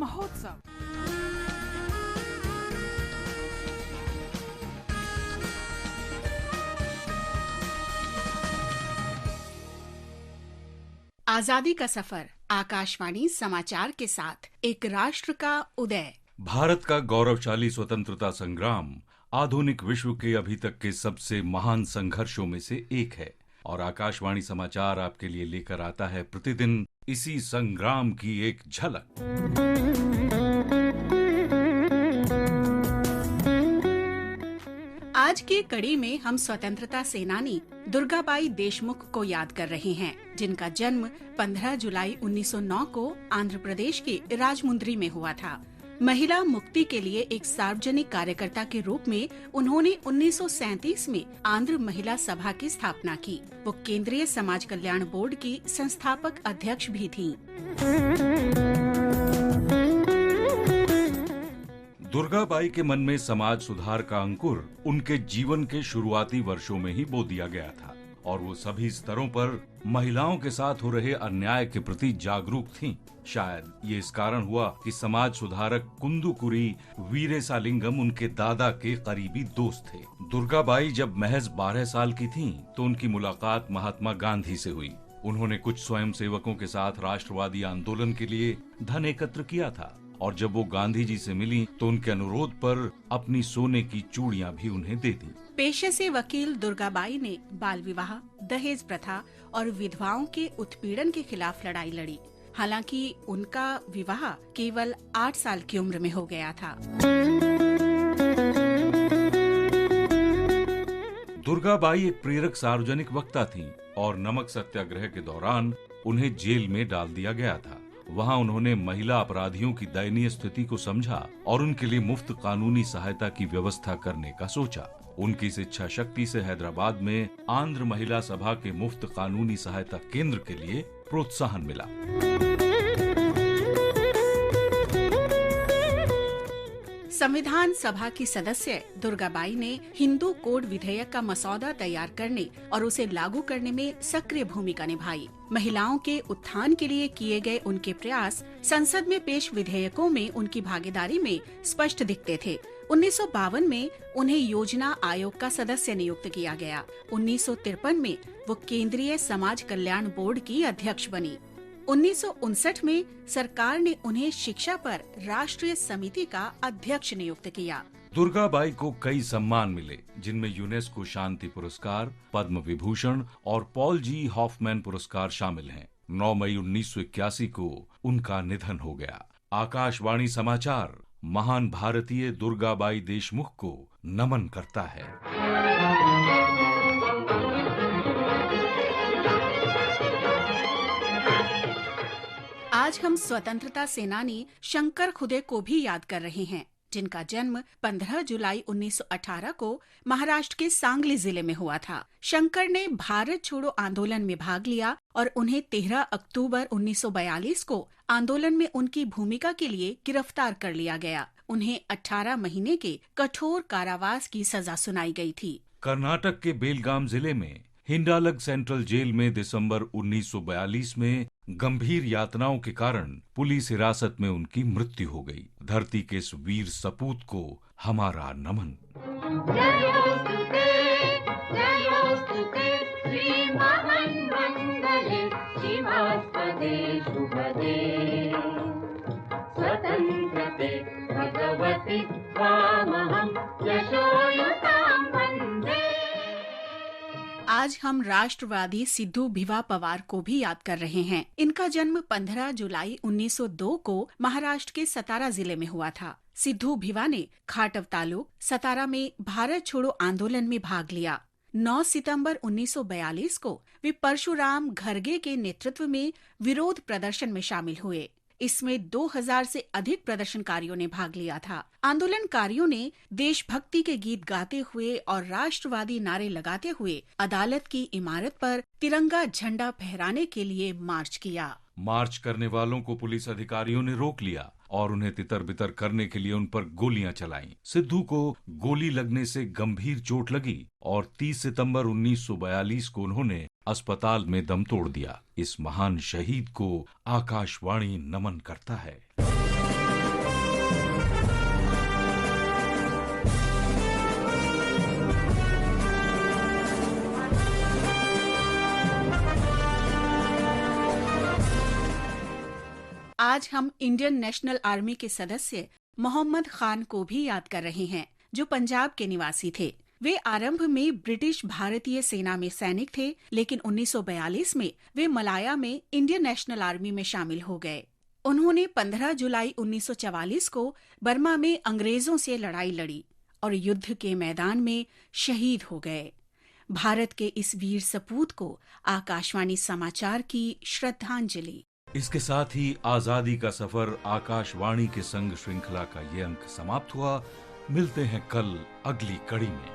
महोत्सव। आजादी का सफर, आकाशवाणी समाचार के साथ एक राष्ट्र का उदय। भारत का गौरवशाली स्वतंत्रता संग्राम आधुनिक विश्व के अभी तक के सबसे महान संघर्षों में से एक है और आकाशवाणी समाचार आपके लिए लेकर आता है प्रतिदिन इसी संग्राम की एक झलक। आज की कड़ी में हम स्वतंत्रता सेनानी दुर्गाबाई देशमुख को याद कर रहे हैं, जिनका जन्म 15 जुलाई 1909 को आंध्र प्रदेश के राजमुंद्री में हुआ था। महिला मुक्ति के लिए एक सार्वजनिक कार्यकर्ता के रूप में उन्होंने 1937 में आंध्र महिला सभा की स्थापना की। वो केंद्रीय समाज कल्याण बोर्ड की संस्थापक अध्यक्ष भी थीं। दुर्गाबाई के मन में समाज सुधार का अंकुर उनके जीवन के शुरुआती वर्षों में ही बो दिया गया था और वो सभी स्तरों पर महिलाओं के साथ हो रहे अन्याय के प्रति जागरूक थीं। शायद ये इस कारण हुआ कि समाज सुधारक कुंदुकुरी वीरेसालिंगम उनके दादा के करीबी दोस्त थे। दुर्गाबाई जब महज 12 साल की थीं, तो उनकी मुलाकात महात्मा गांधी से हुई। उन्होंने कुछ स्वयंसेवकों के साथ राष्ट्रवादी आंदोलन के लिए धन एकत्र किया था और जब वो गांधी जी से मिली तो उनके अनुरोध पर अपनी सोने की चूड़ियां भी उन्हें दे दी। पेशे से वकील दुर्गाबाई ने बाल विवाह, दहेज प्रथा और विधवाओं के उत्पीड़न के खिलाफ लड़ाई लड़ी। हालांकि उनका विवाह केवल 8 साल की उम्र में हो गया था। दुर्गाबाई एक प्रेरक सार्वजनिक वक्ता थीं और नमक सत्याग्रह के दौरान उन्हें जेल में डाल दिया गया था। वहां उन्होंने महिला अपराधियों की दयनीय स्थिति को समझा और उनके लिए मुफ्त कानूनी सहायता की व्यवस्था करने का सोचा। उनकी इस इच्छा शक्ति से हैदराबाद में आंध्र महिला सभा के मुफ्त कानूनी सहायता केंद्र के लिए प्रोत्साहन मिला। संविधान सभा की सदस्य दुर्गाबाई ने हिंदू कोड विधेयक का मसौदा तैयार करने और उसे लागू करने में सक्रिय भूमिका निभाई। महिलाओं के उत्थान के लिए किए गए उनके प्रयास संसद में पेश विधेयकों में उनकी भागीदारी में स्पष्ट दिखते थे। 1952 में उन्हें योजना आयोग का सदस्य नियुक्त किया गया। 1953 में वो केंद्रीय समाज कल्याण बोर्ड की अध्यक्ष बनी। 1959 में सरकार ने उन्हें शिक्षा पर राष्ट्रीय समिति का अध्यक्ष नियुक्त किया। दुर्गाबाई को कई सम्मान मिले, जिनमें यूनेस्को शांति पुरस्कार, पद्म विभूषण और पॉल जी हॉफमैन पुरस्कार शामिल हैं। 9 मई 1981 को उनका निधन हो गया। आकाशवाणी समाचार महान भारतीय दुर्गाबाई देशमुख को नमन करता है। आज हम स्वतंत्रता सेनानी शंकर खुदे को भी याद कर रहे हैं, जिनका जन्म 15 जुलाई 1918 को महाराष्ट्र के सांगली जिले में हुआ था। शंकर ने भारत छोड़ो आंदोलन में भाग लिया और उन्हें 13 अक्टूबर 1942 को आंदोलन में उनकी भूमिका के लिए गिरफ्तार कर लिया गया। उन्हें 18 महीने के कठोर कारावास की सजा सुनाई गई थी। कर्नाटक के बेलगाम जिले में हिंडालग सेंट्रल जेल में दिसंबर 1942 में गंभीर यातनाओं के कारण पुलिस हिरासत में उनकी मृत्यु हो गई। धरती के इस वीर सपूत को हमारा नमन। आज हम राष्ट्रवादी सिद्धू भिवा पवार को भी याद कर रहे हैं। इनका जन्म 15 जुलाई 1902 को महाराष्ट्र के सतारा जिले में हुआ था। सिद्धू भिवा ने खाटव तालुक सतारा में भारत छोड़ो आंदोलन में भाग लिया। 9 सितंबर 1942 को वे परशुराम घरगे के नेतृत्व में विरोध प्रदर्शन में शामिल हुए। इसमें 2000 से अधिक प्रदर्शनकारियों ने भाग लिया था। आंदोलनकारियों ने देशभक्ति के गीत गाते हुए और राष्ट्रवादी नारे लगाते हुए अदालत की इमारत पर तिरंगा झंडा फहराने के लिए मार्च किया। मार्च करने वालों को पुलिस अधिकारियों ने रोक लिया और उन्हें तितर बितर करने के लिए उन पर गोलियां चलाईं। सिद्धू को गोली लगने से गंभीर चोट लगी और 30 सितंबर 1942 को उन्होंने अस्पताल में दम तोड़ दिया। इस महान शहीद को आकाशवाणी नमन करता है। आज हम इंडियन नेशनल आर्मी के सदस्य मोहम्मद खान को भी याद कर रहे हैं, जो पंजाब के निवासी थे। वे आरंभ में ब्रिटिश भारतीय सेना में सैनिक थे, लेकिन 1942 में वे मलाया में इंडियन नेशनल आर्मी में शामिल हो गए। उन्होंने 15 जुलाई 1944 को बर्मा में अंग्रेजों से लड़ाई लड़ी और युद्ध के मैदान में शहीद हो गए। भारत के इस वीर सपूत को आकाशवाणी समाचार की श्रद्धांजलि। इसके साथ ही आजादी का सफर आकाशवाणी के संग श्रृंखला का ये अंक समाप्त हुआ। मिलते हैं कल अगली कड़ी में।